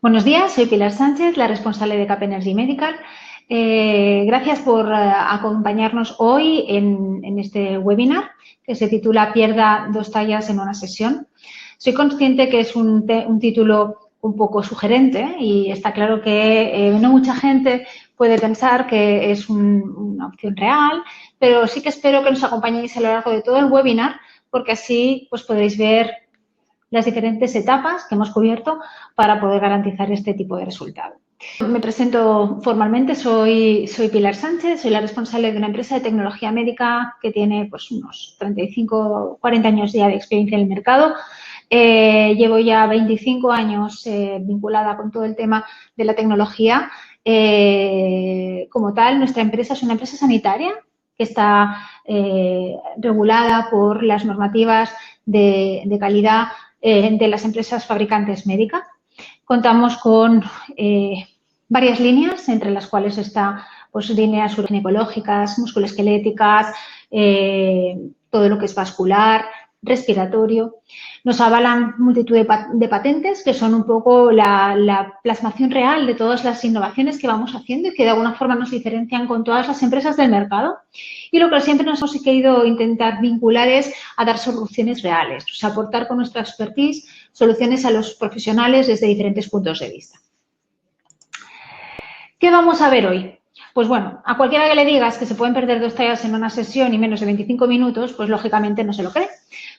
Buenos días, soy Pilar Sánchez, la responsable de CAP Energy Medical. Gracias por acompañarnos hoy en este webinar que se titula Pierda dos tallas en una sesión. Soy consciente que es un título un poco sugerente y está claro que no mucha gente puede pensar que es una opción real, pero sí que espero que nos acompañéis a lo largo de todo el webinar porque así pues podréis ver las diferentes etapas que hemos cubierto para poder garantizar este tipo de resultado. Me presento formalmente, soy Pilar Sánchez, soy la responsable de una empresa de tecnología médica que tiene pues, unos 35, 40 años ya de experiencia en el mercado. Llevo ya 25 años vinculada con todo el tema de la tecnología. Como tal, nuestra empresa es una empresa sanitaria que está regulada por las normativas de calidad de las empresas fabricantes médicas. Contamos con varias líneas, entre las cuales está pues, líneas ginecológicas, musculoesqueléticas, todo lo que es vascular, respiratorio. Nos avalan multitud de patentes que son un poco la plasmación real de todas las innovaciones que vamos haciendo y que de alguna forma nos diferencian con todas las empresas del mercado. Y lo que siempre nos hemos querido intentar vincular es a dar soluciones reales, o sea, aportar con nuestra expertise soluciones a los profesionales desde diferentes puntos de vista. ¿Qué vamos a ver hoy? Pues bueno, a cualquiera que le digas que se pueden perder dos tallas en una sesión y menos de 25 minutos, pues lógicamente no se lo cree.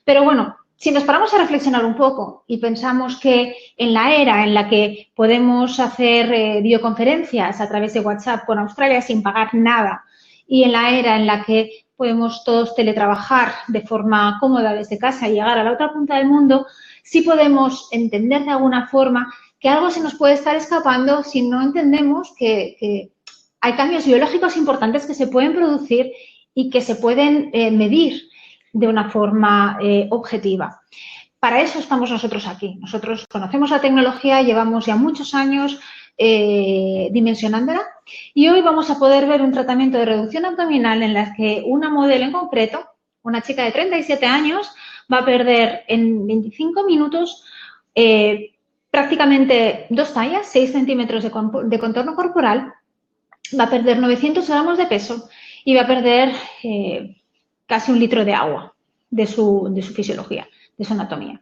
Pero bueno, si nos paramos a reflexionar un poco y pensamos que en la era en la que podemos hacer videoconferencias a través de WhatsApp con Australia sin pagar nada y en la era en la que podemos todos teletrabajar de forma cómoda desde casa y llegar a la otra punta del mundo, sí podemos entender de alguna forma que algo se nos puede estar escapando si no entendemos que hay cambios biológicos importantes que se pueden producir y que se pueden medir de una forma objetiva. Para eso estamos nosotros aquí. Nosotros conocemos la tecnología, llevamos ya muchos años dimensionándola y hoy vamos a poder ver un tratamiento de reducción abdominal en la que una modelo en concreto, una chica de 37 años, va a perder en 25 minutos prácticamente dos tallas, 6 centímetros de contorno corporal, va a perder 900 gramos de peso y va a perder casi 1 litro de agua de su fisiología, de su anatomía.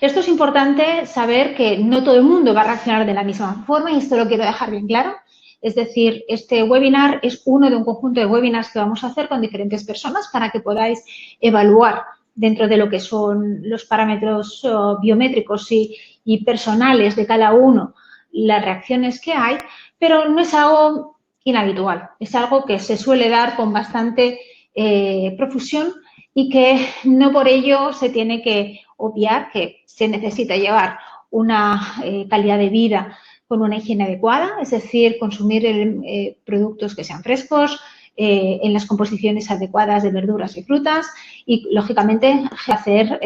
Esto es importante saber que no todo el mundo va a reaccionar de la misma forma y esto lo quiero dejar bien claro. Es decir, este webinar es uno de un conjunto de webinars que vamos a hacer con diferentes personas para que podáis evaluar dentro de lo que son los parámetros biométricos y personales de cada uno las reacciones que hay, pero no es algo inhabitual, es algo que se suele dar con bastante profusión y que no por ello se tiene que obviar que se necesita llevar una calidad de vida con una higiene adecuada, es decir, consumir productos que sean frescos, en las composiciones adecuadas de verduras y frutas y, lógicamente, hacer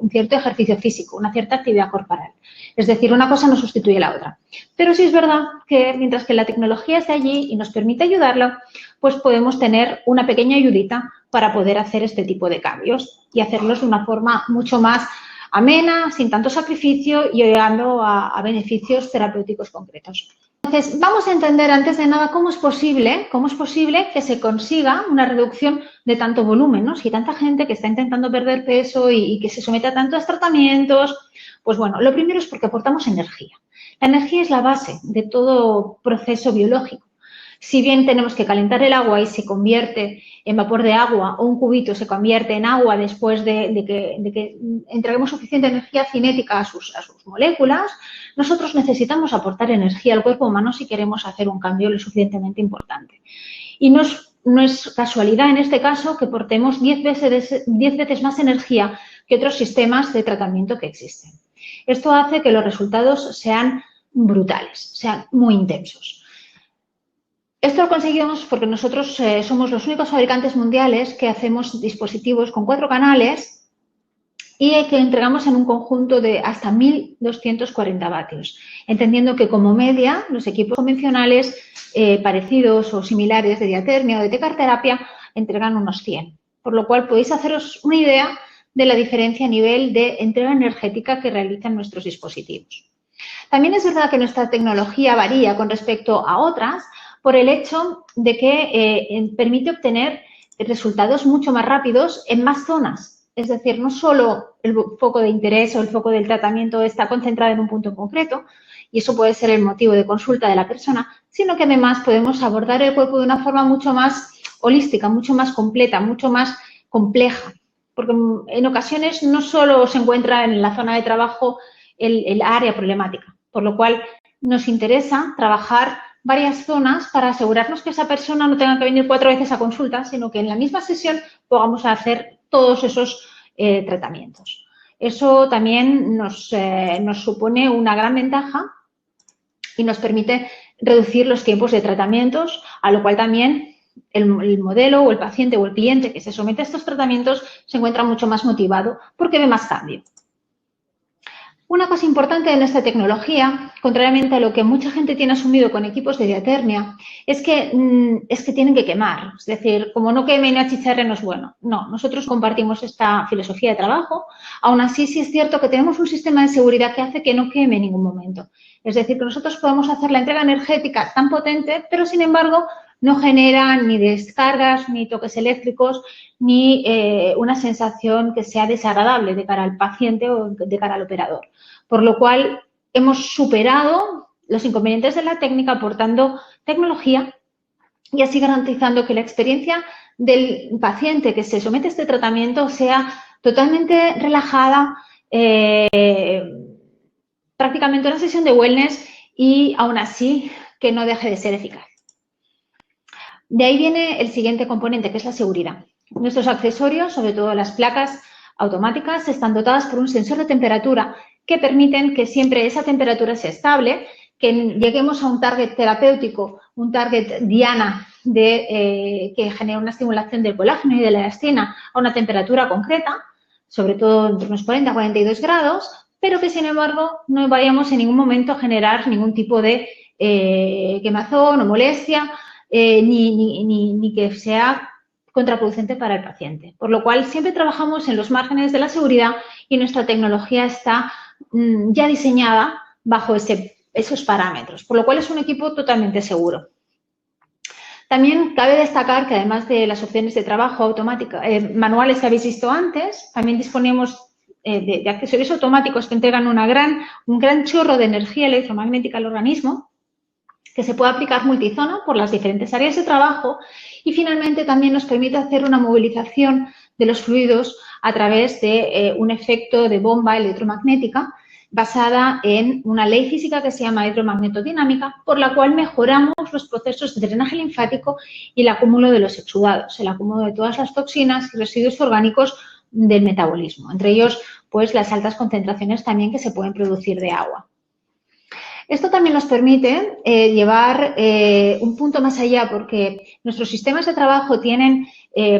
un cierto ejercicio físico, una cierta actividad corporal. Es decir, una cosa no sustituye la otra. Pero sí es verdad que mientras que la tecnología esté allí y nos permite ayudarlo, pues podemos tener una pequeña ayudita para poder hacer este tipo de cambios y hacerlos de una forma mucho más amena, sin tanto sacrificio y llegando a beneficios terapéuticos concretos. Entonces, vamos a entender antes de nada cómo es posible que se consiga una reducción de tanto volumen, ¿no? Si hay tanta gente que está intentando perder peso y que se somete a tantos tratamientos, pues bueno, lo primero es porque aportamos energía. La energía es la base de todo proceso biológico. Si bien tenemos que calentar el agua y se convierte en vapor de agua o un cubito se convierte en agua después de que entreguemos suficiente energía cinética a sus moléculas, nosotros necesitamos aportar energía al cuerpo humano si queremos hacer un cambio lo suficientemente importante. Y no es casualidad en este caso que aportemos 10 veces más energía que otros sistemas de tratamiento que existen. Esto hace que los resultados sean brutales, sean muy intensos. Esto lo conseguimos porque nosotros somos los únicos fabricantes mundiales que hacemos dispositivos con 4 canales y que entregamos en un conjunto de hasta 1.240 vatios, entendiendo que como media los equipos convencionales parecidos o similares de diatermia o de tecarterapia entregan unos 100, por lo cual podéis haceros una idea de la diferencia a nivel de entrega energética que realizan nuestros dispositivos. También es verdad que nuestra tecnología varía con respecto a otras por el hecho de que permite obtener resultados mucho más rápidos en más zonas. Es decir, no solo el foco de interés o el foco del tratamiento está concentrado en un punto en concreto, y eso puede ser el motivo de consulta de la persona, sino que además podemos abordar el cuerpo de una forma mucho más holística, mucho más completa, mucho más compleja. Porque en ocasiones no solo se encuentra en la zona de trabajo el área problemática, por lo cual nos interesa trabajar varias zonas para asegurarnos que esa persona no tenga que venir 4 veces a consulta, sino que en la misma sesión podamos hacer todos esos tratamientos. Eso también nos supone una gran ventaja y nos permite reducir los tiempos de tratamientos, a lo cual también el modelo o el paciente o el cliente que se somete a estos tratamientos se encuentra mucho más motivado porque ve más cambio. Una cosa importante de nuestra tecnología, contrariamente a lo que mucha gente tiene asumido con equipos de diatermia, es que tienen que quemar. Es decir, como no queme y no achicharre no es bueno. No, nosotros compartimos esta filosofía de trabajo. Aún así, sí es cierto que tenemos un sistema de seguridad que hace que no queme en ningún momento. Es decir, que nosotros podemos hacer la entrega energética tan potente, pero sin embargo no genera ni descargas, ni toques eléctricos, ni una sensación que sea desagradable de cara al paciente o de cara al operador. Por lo cual, hemos superado los inconvenientes de la técnica aportando tecnología y así garantizando que la experiencia del paciente que se somete a este tratamiento sea totalmente relajada, prácticamente una sesión de wellness y aún así que no deje de ser eficaz. De ahí viene el siguiente componente, que es la seguridad. Nuestros accesorios, sobre todo las placas automáticas, están dotadas por un sensor de temperatura que permiten que siempre esa temperatura sea estable, que lleguemos a un target terapéutico, un target diana que genera una estimulación del colágeno y de la elastina a una temperatura concreta, sobre todo entre unos 40 a 42 grados, pero que, sin embargo, no vayamos en ningún momento a generar ningún tipo de quemazón o molestia, ni que sea contraproducente para el paciente. Por lo cual, siempre trabajamos en los márgenes de la seguridad y nuestra tecnología está ya diseñada bajo esos parámetros, por lo cual es un equipo totalmente seguro. También cabe destacar que, además de las opciones de trabajo automática, manuales que habéis visto antes, también disponemos de accesorios automáticos que entregan un gran chorro de energía electromagnética al organismo, que se puede aplicar multizona por las diferentes áreas de trabajo y, finalmente, también nos permite hacer una movilización de los fluidos a través de un efecto de bomba electromagnética basada en una ley física que se llama hidromagnetodinámica, por la cual mejoramos los procesos de drenaje linfático y el acúmulo de los exudados, el acúmulo de todas las toxinas y residuos orgánicos del metabolismo, entre ellos, pues, las altas concentraciones también que se pueden producir de agua. Esto también nos permite llevar un punto más allá, porque nuestros sistemas de trabajo tienen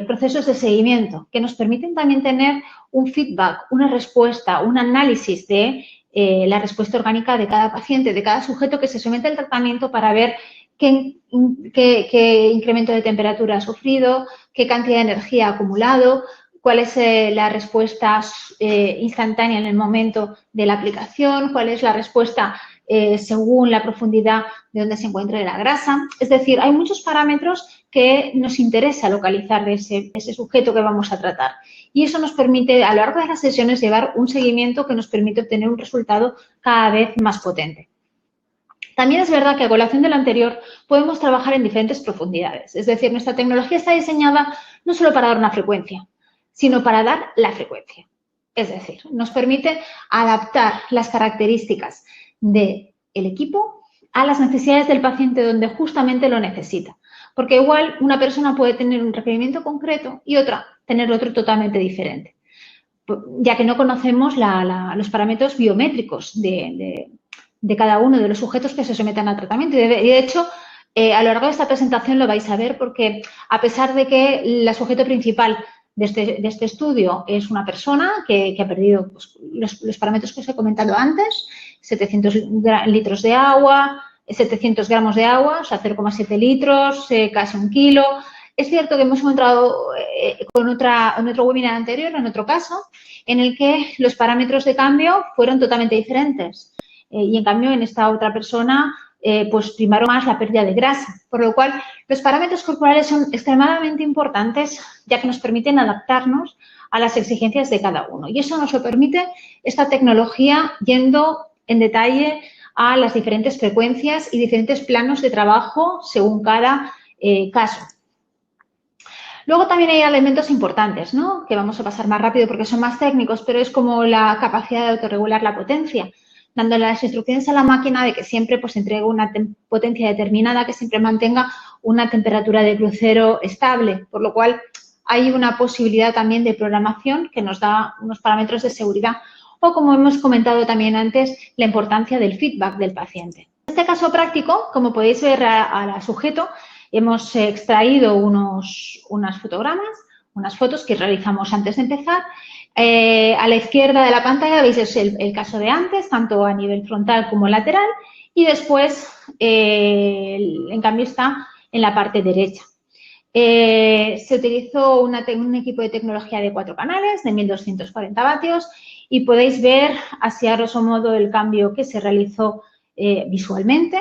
procesos de seguimiento que nos permiten también tener un feedback, una respuesta, un análisis de la respuesta orgánica de cada paciente, de cada sujeto que se somete al tratamiento, para ver qué incremento de temperatura ha sufrido, qué cantidad de energía ha acumulado, cuál es la respuesta instantánea en el momento de la aplicación, cuál es la respuesta según la profundidad de donde se encuentre la grasa. Es decir, hay muchos parámetros que nos interesa localizar de ese sujeto que vamos a tratar. Y eso nos permite, a lo largo de las sesiones, llevar un seguimiento que nos permite obtener un resultado cada vez más potente. También es verdad que, a colación de lo anterior, podemos trabajar en diferentes profundidades. Es decir, nuestra tecnología está diseñada no solo para dar una frecuencia, sino para dar la frecuencia. Es decir, nos permite adaptar las características del equipo a las necesidades del paciente donde justamente lo necesita. Porque igual una persona puede tener un requerimiento concreto y otra tener otro totalmente diferente, ya que no conocemos los parámetros biométricos de cada uno de los sujetos que se sometan al tratamiento. Y de hecho, a lo largo de esta presentación lo vais a ver, porque a pesar de que el sujeto principal de este estudio es una persona que ha perdido, pues, los parámetros que os he comentado antes, 700 litros de agua, 700 gramos de agua, o sea, 0,7 litros, casi 1 kilo. Es cierto que hemos encontrado en otro webinar anterior, en otro caso, en el que los parámetros de cambio fueron totalmente diferentes. y en cambio en esta otra persona pues primaron más la pérdida de grasa, por lo cual los parámetros corporales son extremadamente importantes ya que nos permiten adaptarnos a las exigencias de cada uno y eso nos lo permite esta tecnología yendo en detalle a las diferentes frecuencias y diferentes planos de trabajo según cada caso. Luego también hay elementos importantes, ¿no?, que vamos a pasar más rápido porque son más técnicos, pero es como la capacidad de autorregular la potencia, dándole las instrucciones a la máquina de que siempre pues entregue una potencia determinada, que siempre mantenga una temperatura de crucero estable, por lo cual hay una posibilidad también de programación que nos da unos parámetros de seguridad o, como hemos comentado también antes, la importancia del feedback del paciente. En este caso práctico, como podéis ver al sujeto, hemos extraído unas fotos que realizamos antes de empezar. A la izquierda de la pantalla veis es el caso de antes, tanto a nivel frontal como lateral, y después, en cambio, está en la parte derecha. Se utilizó un equipo de tecnología de 4 canales de 1240 vatios y podéis ver así a grosso modo el cambio que se realizó visualmente.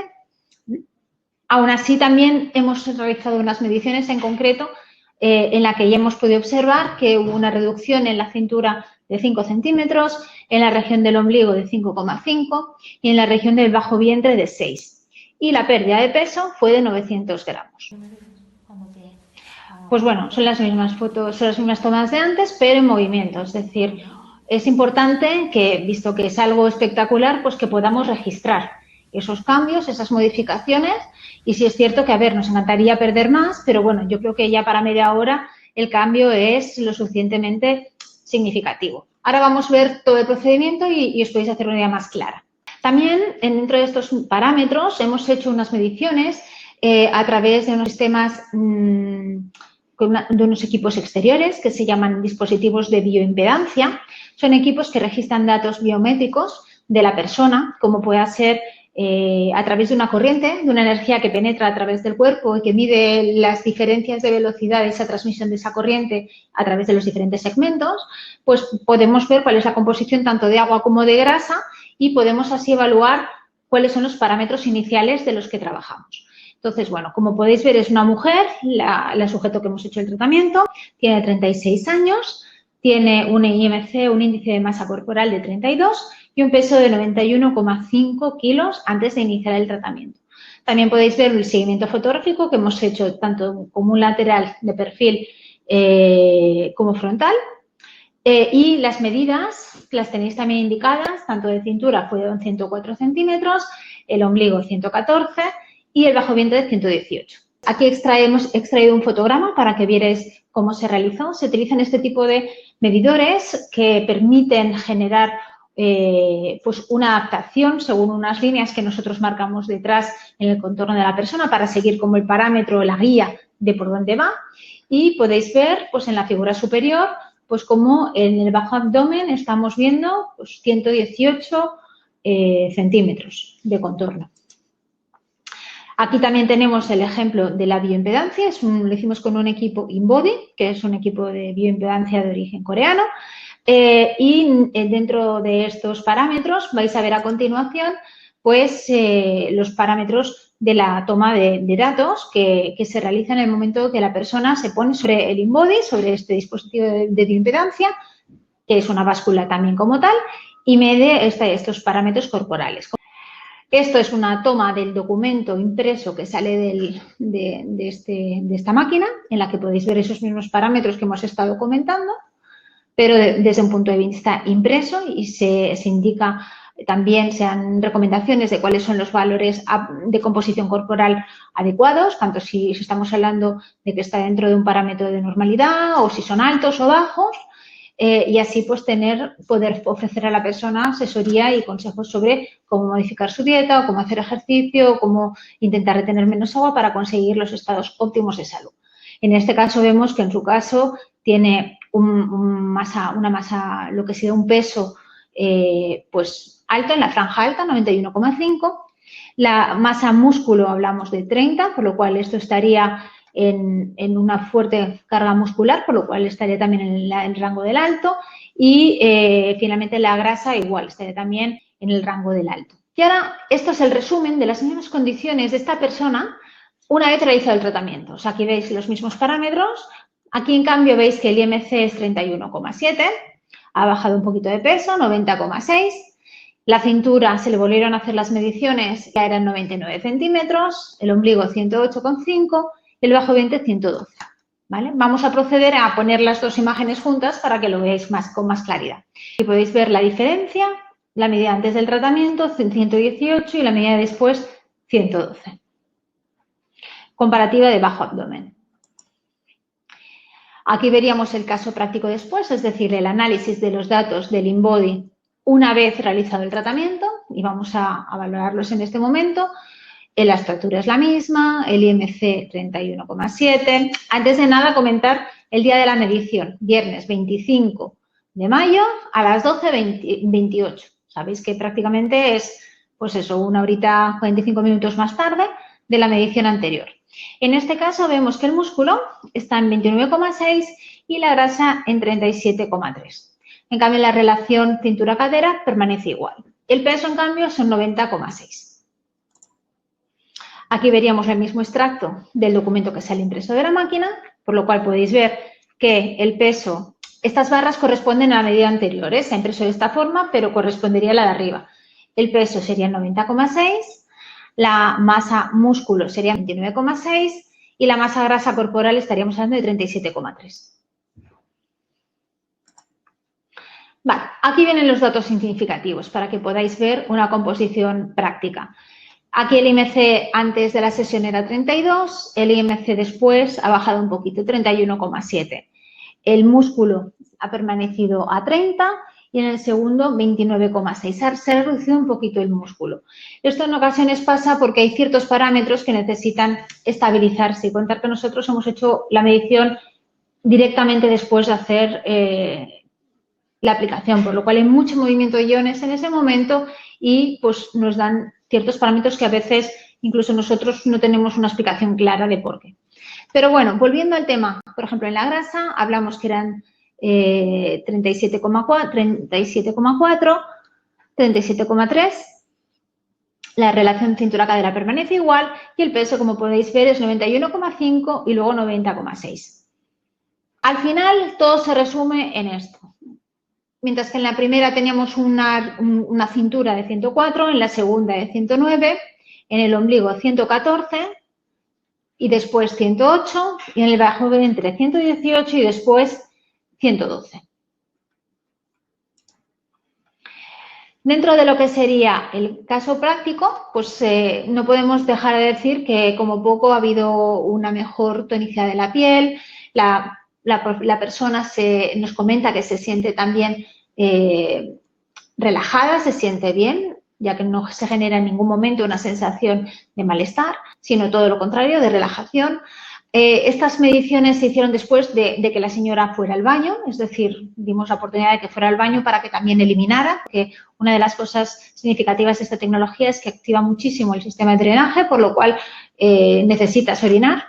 Aún así, también hemos realizado unas mediciones en concreto en la que ya hemos podido observar que hubo una reducción en la cintura de 5 centímetros, en la región del ombligo de 5,5 y en la región del bajo vientre de 6. Y la pérdida de peso fue de 900 gramos. Pues bueno, son las mismas fotos, son las mismas tomas de antes, pero en movimiento. Es decir, es importante que, visto que es algo espectacular, pues que podamos registrar esos cambios, esas modificaciones. Y sí es cierto que, a ver, nos encantaría perder más, pero bueno, yo creo que ya para media hora el cambio es lo suficientemente significativo. Ahora vamos a ver todo el procedimiento y os podéis hacer una idea más clara. También, dentro de estos parámetros, hemos hecho unas mediciones a través de unos sistemas, de unos equipos exteriores que se llaman dispositivos de bioimpedancia. Son equipos que registran datos biométricos de la persona, como pueda ser a través de una corriente, de una energía que penetra a través del cuerpo y que mide las diferencias de velocidad de esa transmisión de esa corriente a través de los diferentes segmentos, pues podemos ver cuál es la composición tanto de agua como de grasa y podemos así evaluar cuáles son los parámetros iniciales de los que trabajamos. Entonces, bueno, como podéis ver, es una mujer, la sujeto que hemos hecho el tratamiento, tiene 36 años, tiene un IMC, un índice de masa corporal de 32 y un peso de 91,5 kilos antes de iniciar el tratamiento. También podéis ver el seguimiento fotográfico que hemos hecho tanto como un lateral de perfil como frontal. Y las medidas las tenéis también indicadas, tanto de cintura fueron 104 centímetros, el ombligo 114 y el bajo vientre 118. Aquí hemos extraído un fotograma para que vierais cómo se realizó. Se utilizan este tipo de medidores que permiten generar pues una adaptación según unas líneas que nosotros marcamos detrás en el contorno de la persona para seguir como el parámetro, la guía de por dónde va. Y podéis ver pues en la figura superior pues como en el bajo abdomen estamos viendo pues 118 centímetros de contorno. Aquí también tenemos el ejemplo de la bioimpedancia, lo hicimos con un equipo InBody, que es un equipo de bioimpedancia de origen coreano, y dentro de estos parámetros vais a ver a continuación pues los parámetros de la toma de datos que se realizan en el momento que la persona se pone sobre el InBody, sobre este dispositivo de bioimpedancia, que es una báscula también como tal, y mide estos parámetros corporales. Esto es una toma del documento impreso que sale de esta máquina, en la que podéis ver esos mismos parámetros que hemos estado comentando, pero desde un punto de vista impreso y se indica también, se dan recomendaciones de cuáles son los valores de composición corporal adecuados, tanto si estamos hablando de que está dentro de un parámetro de normalidad o si son altos o bajos. Y así pues poder ofrecer a la persona asesoría y consejos sobre cómo modificar su dieta o cómo hacer ejercicio o cómo intentar retener menos agua para conseguir los estados óptimos de salud. En este caso vemos que en su caso tiene una masa, lo que sería un peso pues alto, en la franja alta, 91,5. La masa músculo hablamos de 30, por lo cual esto estaría en una fuerte carga muscular, por lo cual estaría también en el rango del alto y finalmente la grasa igual, estaría también en el rango del alto. Y ahora, esto es el resumen de las mismas condiciones de esta persona una vez realizado el tratamiento. O sea, aquí veis los mismos parámetros. Aquí, en cambio, veis que el IMC es 31,7, ha bajado un poquito de peso, 90,6. La cintura se le volvieron a hacer las mediciones, ya eran 99 centímetros, el ombligo 108,5 y el bajo vientre 112. ¿Vale? Vamos a proceder a poner las dos imágenes juntas para que lo veáis con más claridad. Y podéis ver la diferencia, la medida antes del tratamiento, 118 y la medida después, 112. Comparativa de bajo abdomen. Aquí veríamos el caso práctico después, es decir, el análisis de los datos del InBody una vez realizado el tratamiento, y vamos a valorarlos en este momento. La estatura es la misma, el IMC 31,7. Antes de nada, comentar el día de la medición, viernes 25 de mayo a las 12:28. Sabéis que prácticamente es, pues eso, 1 horita 45 minutos más tarde de la medición anterior. En este caso vemos que el músculo está en 29,6 y la grasa en 37,3. En cambio, la relación cintura-cadera permanece igual. El peso, en cambio, son 90,6. Aquí veríamos el mismo extracto del documento que sale impreso de la máquina, por lo cual podéis ver que el peso, estas barras corresponden a la medida anterior, se ha impreso de esta forma, pero correspondería a la de arriba. El peso sería 90,6, la masa músculo sería 29,6 y la masa grasa corporal estaríamos hablando de 37,3. Vale, aquí vienen los datos significativos para que podáis ver una composición práctica. Aquí el IMC antes de la sesión era 32, el IMC después ha bajado un poquito, 31,7. El músculo ha permanecido a 30 y en el segundo 29,6. Se ha reducido un poquito el músculo. Esto en ocasiones pasa porque hay ciertos parámetros que necesitan estabilizarse y contar que nosotros hemos hecho la medición directamente después de hacer la aplicación, por lo cual hay mucho movimiento de iones en ese momento y pues nos dan ciertos parámetros que a veces incluso nosotros no tenemos una explicación clara de por qué. Pero bueno, volviendo al tema, por ejemplo, en la grasa hablamos que eran 37,4, 37,3, la relación cintura-cadera permanece igual y el peso, como podéis ver, es 91,5 y luego 90,6. Al final, todo se resume en esto. Mientras que en la primera teníamos una cintura de 104, en la segunda de 109, en el ombligo 114 y después 108 y en el bajo vientre 118 y después 112. Dentro de lo que sería el caso práctico, pues no podemos dejar de decir que como poco ha habido una mejor tonicidad de la piel, la persona nos comenta que se siente también relajada, se siente bien, ya que no se genera en ningún momento una sensación de malestar, sino todo lo contrario, de relajación. Estas mediciones se hicieron después de que la señora fuera al baño, es decir, dimos la oportunidad de que fuera al baño para que también eliminara, porque una de las cosas significativas de esta tecnología es que activa muchísimo el sistema de drenaje, por lo cual necesitas orinar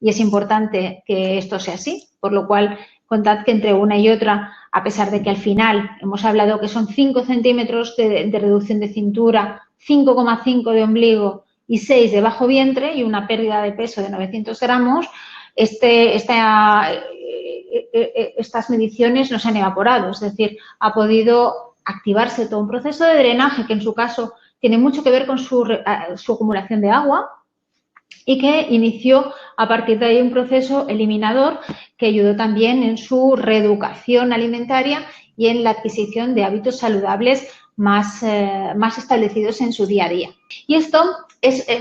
y es importante que esto sea así, por lo cual contad que entre una y otra, a pesar de que al final hemos hablado que son 5 centímetros de reducción de cintura, 5,5 de ombligo y 6 de bajo vientre y una pérdida de peso de 900 gramos, estas mediciones no se han evaporado, es decir, ha podido activarse todo un proceso de drenaje que en su caso tiene mucho que ver con su acumulación de agua y que inició a partir de ahí un proceso eliminador que ayudó también en su reeducación alimentaria y en la adquisición de hábitos saludables más establecidos en su día a día. Y esto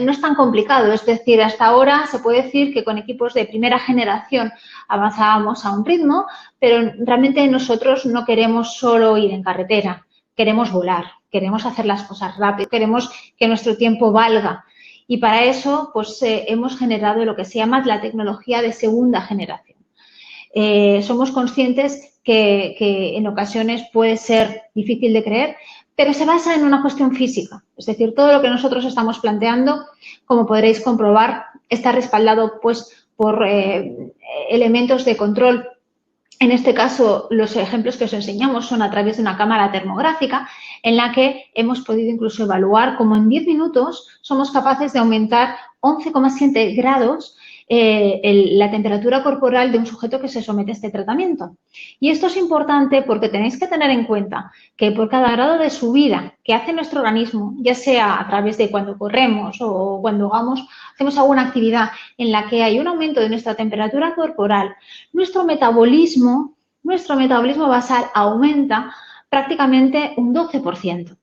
no es tan complicado, es decir, hasta ahora se puede decir que con equipos de primera generación avanzábamos a un ritmo, pero realmente nosotros no queremos solo ir en carretera, queremos volar, queremos hacer las cosas rápido, queremos que nuestro tiempo valga. Y para eso, pues, hemos generado lo que se llama la tecnología de segunda generación. Somos conscientes que en ocasiones puede ser difícil de creer, pero se basa en una cuestión física. Es decir, todo lo que nosotros estamos planteando, como podréis comprobar, está respaldado pues, por elementos de control En este caso, los ejemplos que os enseñamos son a través de una cámara termográfica en la que hemos podido incluso evaluar cómo en 10 minutos somos capaces de aumentar 11,7 grados la temperatura corporal de un sujeto que se somete a este tratamiento. Y esto es importante porque tenéis que tener en cuenta que por cada grado de subida que hace nuestro organismo, ya sea a través de cuando corremos o cuando hacemos alguna actividad en la que hay un aumento de nuestra temperatura corporal, nuestro metabolismo basal aumenta prácticamente un 12%.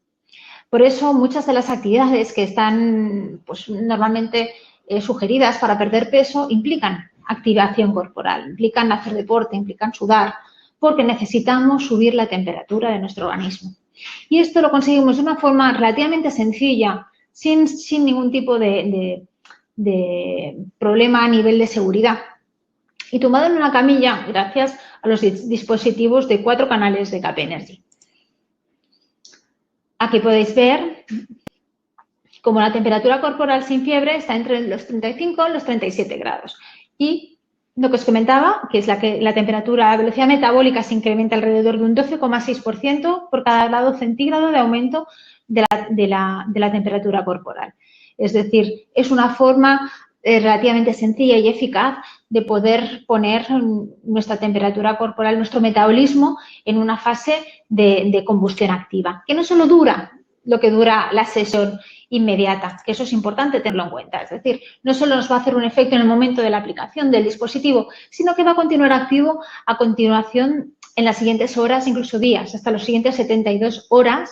Por eso, muchas de las actividades que están pues, normalmente sugeridas para perder peso implican activación corporal, implican hacer deporte, implican sudar, porque necesitamos subir la temperatura de nuestro organismo. Y esto lo conseguimos de una forma relativamente sencilla, sin ningún tipo de problema a nivel de seguridad. Y tumbado en una camilla gracias a los dispositivos de 4 canales de CAP Energy. Aquí podéis ver cómo la temperatura corporal sin fiebre está entre los 35 y los 37 grados. Y lo que os comentaba, que es la temperatura, la velocidad metabólica se incrementa alrededor de un 12,6% por cada grado centígrado de aumento de la temperatura corporal. Es decir, es una forma relativamente sencilla y eficaz de poder poner nuestra temperatura corporal, nuestro metabolismo en una fase de combustión activa, que no solo dura lo que dura la sesión inmediata, que eso es importante tenerlo en cuenta. Es decir, no solo nos va a hacer un efecto en el momento de la aplicación del dispositivo, sino que va a continuar activo a continuación en las siguientes horas, incluso días, hasta los siguientes 72 horas,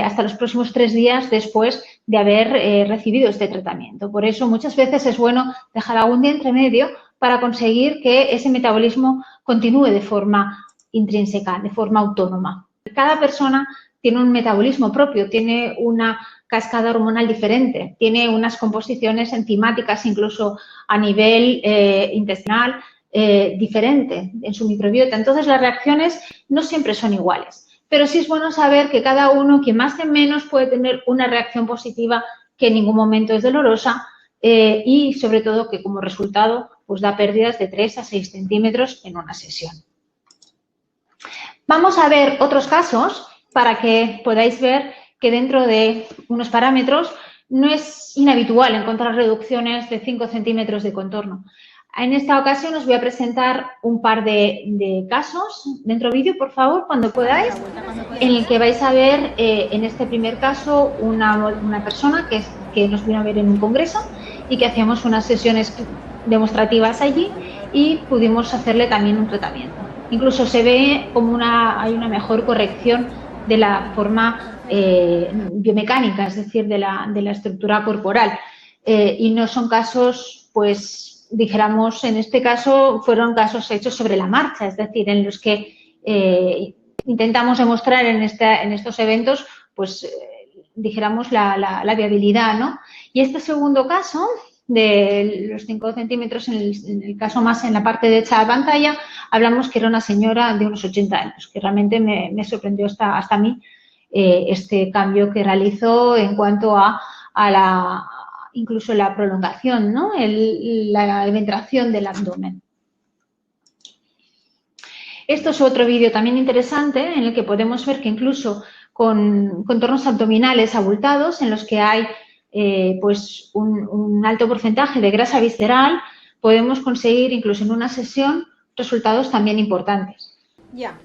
hasta los próximos 3 días después de haber recibido este tratamiento. Por eso, muchas veces es bueno dejar algún día entre medio para conseguir que ese metabolismo continúe de forma intrínseca, de forma autónoma. Cada persona tiene un metabolismo propio, tiene una cascada hormonal diferente, tiene unas composiciones enzimáticas incluso a nivel intestinal diferente en su microbiota. Entonces, las reacciones no siempre son iguales, pero sí es bueno saber que cada uno, quien más que menos, puede tener una reacción positiva que en ningún momento es dolorosa y, sobre todo, que como resultado pues da pérdidas de 3 a 6 centímetros en una sesión. Vamos a ver otros casos para que podáis ver que dentro de unos parámetros no es inhabitual encontrar reducciones de 5 centímetros de contorno. En esta ocasión os voy a presentar un par de casos. Dentro vídeo, por favor, cuando podáis, en el que vais a ver, en este primer caso, una persona que nos vino a ver en un congreso y que hacíamos unas sesiones demostrativas allí y pudimos hacerle también un tratamiento. Incluso se ve como hay una mejor corrección de la forma biomecánica, es decir, de la estructura corporal. Y no son casos, pues, dijéramos, en este caso fueron casos hechos sobre la marcha, es decir, en los que intentamos demostrar en estos eventos, pues, dijéramos, la viabilidad, ¿no? Y este segundo caso, de los 5 centímetros, en el caso más en la parte derecha de la pantalla, hablamos que era una señora de unos 80 años, que realmente me sorprendió hasta a mí este cambio que realizó en cuanto a incluso la prolongación, ¿no? La ventración del abdomen. Esto es otro vídeo también interesante en el que podemos ver que incluso con contornos abdominales abultados, en los que hay pues un alto porcentaje de grasa visceral, podemos conseguir incluso en una sesión resultados también importantes. Ya.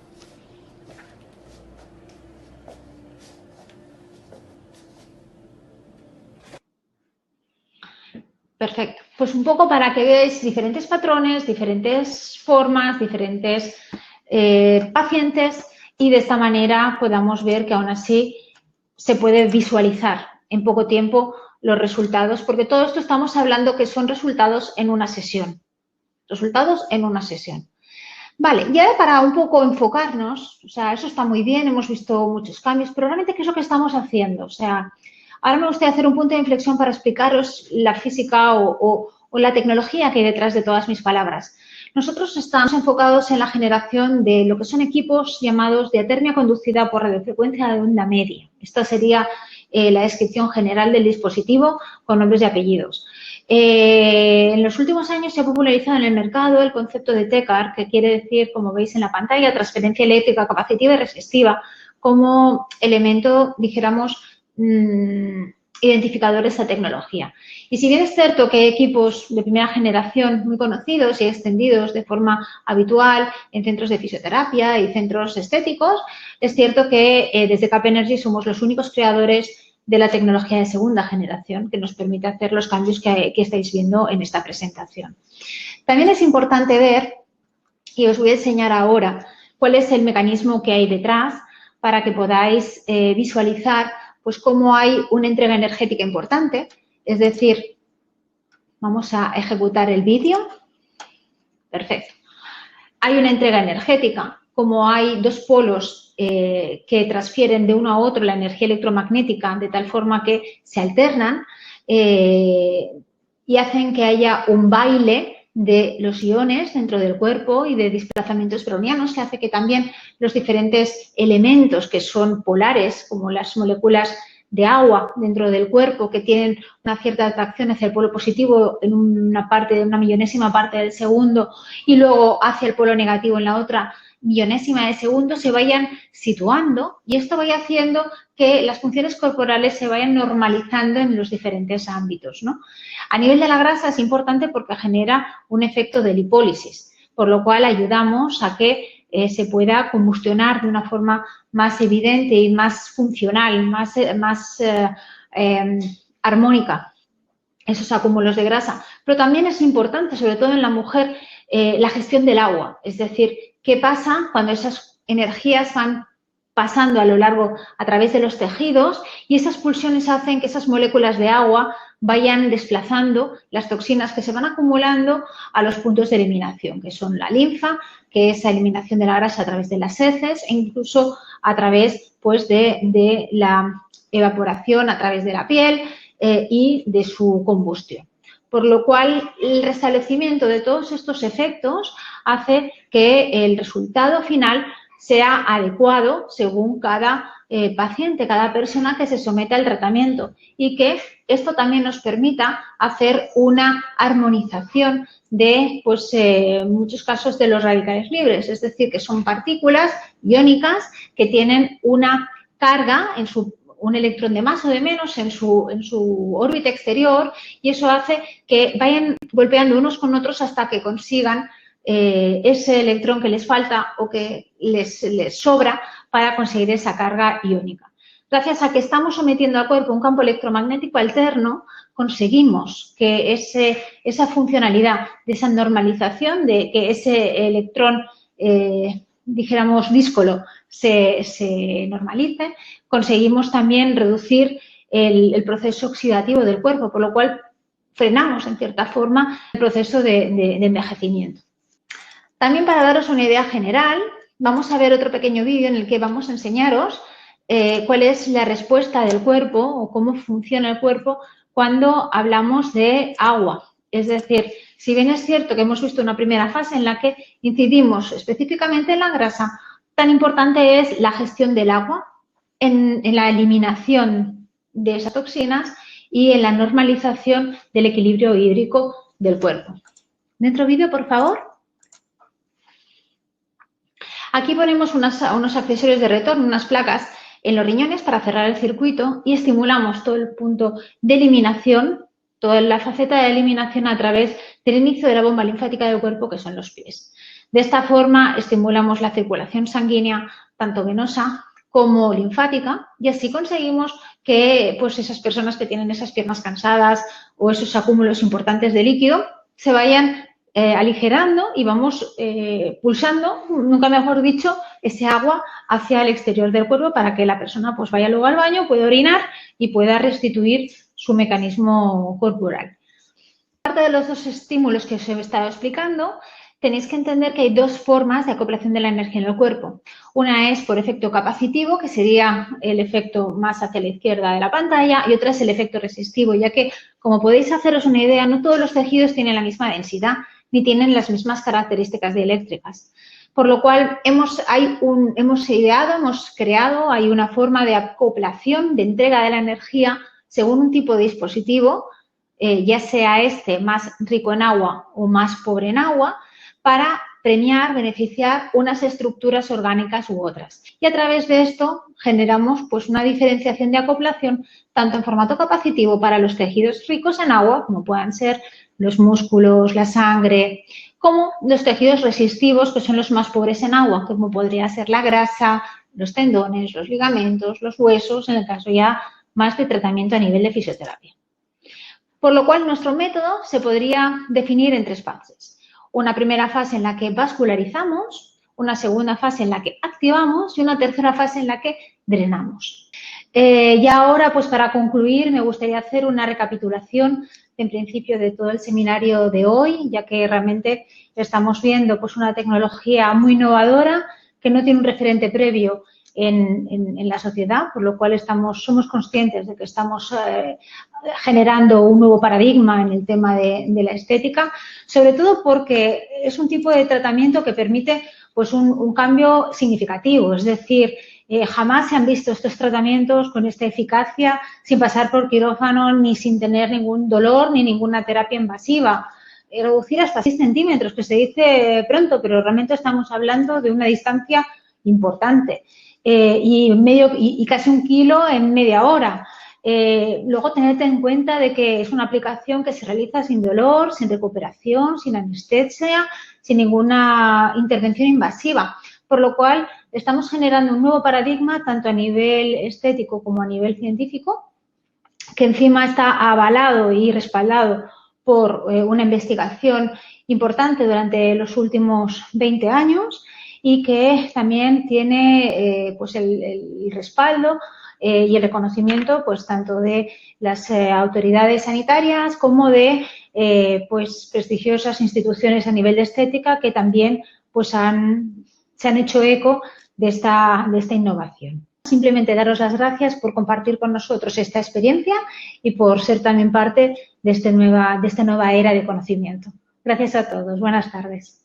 Perfecto. Pues un poco para que veáis diferentes patrones, diferentes formas, diferentes pacientes y de esta manera podamos ver que aún así se puede visualizar en poco tiempo los resultados, porque todo esto estamos hablando que son resultados en una sesión. Resultados en una sesión. Vale, y ahora para un poco enfocarnos, o sea, eso está muy bien, hemos visto muchos cambios, pero realmente, ¿qué es lo que estamos haciendo? O sea, ahora me gustaría hacer un punto de inflexión para explicaros la física o la tecnología que hay detrás de todas mis palabras. Nosotros estamos enfocados en la generación de lo que son equipos llamados de atermia conducida por radiofrecuencia de onda media. Esta sería la descripción general del dispositivo con nombres y apellidos. En los últimos años se ha popularizado en el mercado el concepto de TECAR, que quiere decir, como veis en la pantalla, transferencia eléctrica capacitiva y resistiva, como elemento, dijéramos, identificador de esta tecnología. Y si bien es cierto que hay equipos de primera generación muy conocidos y extendidos de forma habitual en centros de fisioterapia y centros estéticos, es cierto que desde CAP Energy somos los únicos creadores de la tecnología de segunda generación que nos permite hacer los cambios que estáis viendo en esta presentación. También es importante ver, y os voy a enseñar ahora, cuál es el mecanismo que hay detrás para que podáis visualizar pues cómo hay una entrega energética importante, es decir, vamos a ejecutar el vídeo. Perfecto. Hay una entrega energética, como hay dos polos que transfieren de uno a otro la energía electromagnética de tal forma que se alternan y hacen que haya un baile de los iones dentro del cuerpo y de desplazamientos brownianos que hace que también los diferentes elementos que son polares, como las moléculas de agua dentro del cuerpo que tienen una cierta atracción hacia el polo positivo en una millonésima parte del segundo y luego hacia el polo negativo en la otra millonésima de segundo, se vayan situando y esto vaya haciendo que las funciones corporales se vayan normalizando en los diferentes ámbitos, ¿no? A nivel de la grasa es importante porque genera un efecto de lipólisis, por lo cual ayudamos a que se pueda combustionar de una forma más evidente y más funcional, más armónica esos acúmulos de grasa. Pero también es importante, sobre todo en la mujer, la gestión del agua, es decir, qué pasa cuando esas energías van pasando a lo largo, a través de los tejidos y esas pulsiones hacen que esas moléculas de agua vayan desplazando las toxinas que se van acumulando a los puntos de eliminación, que son la linfa, que es la eliminación de la grasa a través de las heces e incluso a través pues, de la evaporación a través de la piel y de su combustión. Por lo cual, el restablecimiento de todos estos efectos hace que el resultado final sea adecuado según cada paciente, cada persona que se someta al tratamiento y que esto también nos permita hacer una armonización de, pues, muchos casos de los radicales libres, es decir, que son partículas iónicas que tienen una carga en un electrón de más o de menos en su órbita exterior y eso hace que vayan golpeando unos con otros hasta que consigan ese electrón que les falta o que les sobra para conseguir esa carga iónica. Gracias a que estamos sometiendo al cuerpo un campo electromagnético alterno, conseguimos que esa funcionalidad de esa normalización, de que ese electrón, dijéramos, díscolo, se normalice, conseguimos también reducir el proceso oxidativo del cuerpo, por lo cual frenamos, en cierta forma, el proceso de envejecimiento. También para daros una idea general, vamos a ver otro pequeño vídeo en el que vamos a enseñaros cuál es la respuesta del cuerpo o cómo funciona el cuerpo cuando hablamos de agua. Es decir, si bien es cierto que hemos visto una primera fase en la que incidimos específicamente en la grasa, tan importante es la gestión del agua en la eliminación de esas toxinas y en la normalización del equilibrio hídrico del cuerpo. Dentro vídeo, por favor. Aquí ponemos unos accesorios de retorno, unas placas en los riñones para cerrar el circuito y estimulamos todo el punto de eliminación, toda la faceta de eliminación a través del inicio de la bomba linfática del cuerpo, que son los pies. De esta forma estimulamos la circulación sanguínea, tanto venosa como linfática, y así conseguimos que pues, esas personas que tienen esas piernas cansadas o esos acúmulos importantes de líquido se vayan aligerando y vamos pulsando, nunca mejor dicho, ese agua hacia el exterior del cuerpo para que la persona pues vaya luego al baño, pueda orinar y pueda restituir su mecanismo corporal. Aparte de los dos estímulos que os he estado explicando, tenéis que entender que hay dos formas de acoplación de la energía en el cuerpo. Una es por efecto capacitivo, que sería el efecto más hacia la izquierda de la pantalla, y otra es el efecto resistivo, ya que, como podéis haceros una idea, no todos los tejidos tienen la misma densidad ni tienen las mismas características dieléctricas. Por lo cual, hemos creado, hay una forma de acoplación, de entrega de la energía según un tipo de dispositivo ya sea este más rico en agua o más pobre en agua, para premiar, beneficiar unas estructuras orgánicas u otras. Y a través de esto generamos pues, una diferenciación de acoplación tanto en formato capacitivo para los tejidos ricos en agua, como puedan ser los músculos, la sangre, como los tejidos resistivos, que son los más pobres en agua, como podría ser la grasa, los tendones, los ligamentos, los huesos, en el caso ya más de tratamiento a nivel de fisioterapia. Por lo cual, nuestro método se podría definir en 3 fases. Una primera fase en la que vascularizamos, una segunda fase en la que activamos y una tercera fase en la que drenamos. Y ahora, pues para concluir, me gustaría hacer una recapitulación en principio de todo el seminario de hoy, ya que realmente estamos viendo pues, una tecnología muy innovadora que no tiene un referente previo en la sociedad, por lo cual somos conscientes de que estamos generando un nuevo paradigma en el tema de la estética, sobre todo porque es un tipo de tratamiento que permite pues, un cambio significativo, es decir, jamás se han visto estos tratamientos con esta eficacia sin pasar por quirófano ni sin tener ningún dolor ni ninguna terapia invasiva. Reducir hasta 6 centímetros, que se dice pronto, pero realmente estamos hablando de una distancia importante y casi 1 kilo en media hora. Luego, tened en cuenta de que es una aplicación que se realiza sin dolor, sin recuperación, sin anestesia, sin ninguna intervención invasiva, por lo cual estamos generando un nuevo paradigma tanto a nivel estético como a nivel científico, que encima está avalado y respaldado por una investigación importante durante los últimos 20 años y que también tiene pues el respaldo y el reconocimiento pues tanto de las autoridades sanitarias como de pues prestigiosas instituciones a nivel de estética que también pues se han hecho eco de esta innovación. Simplemente daros las gracias por compartir con nosotros esta experiencia y por ser también parte de esta nueva era de conocimiento. Gracias a todos. Buenas tardes.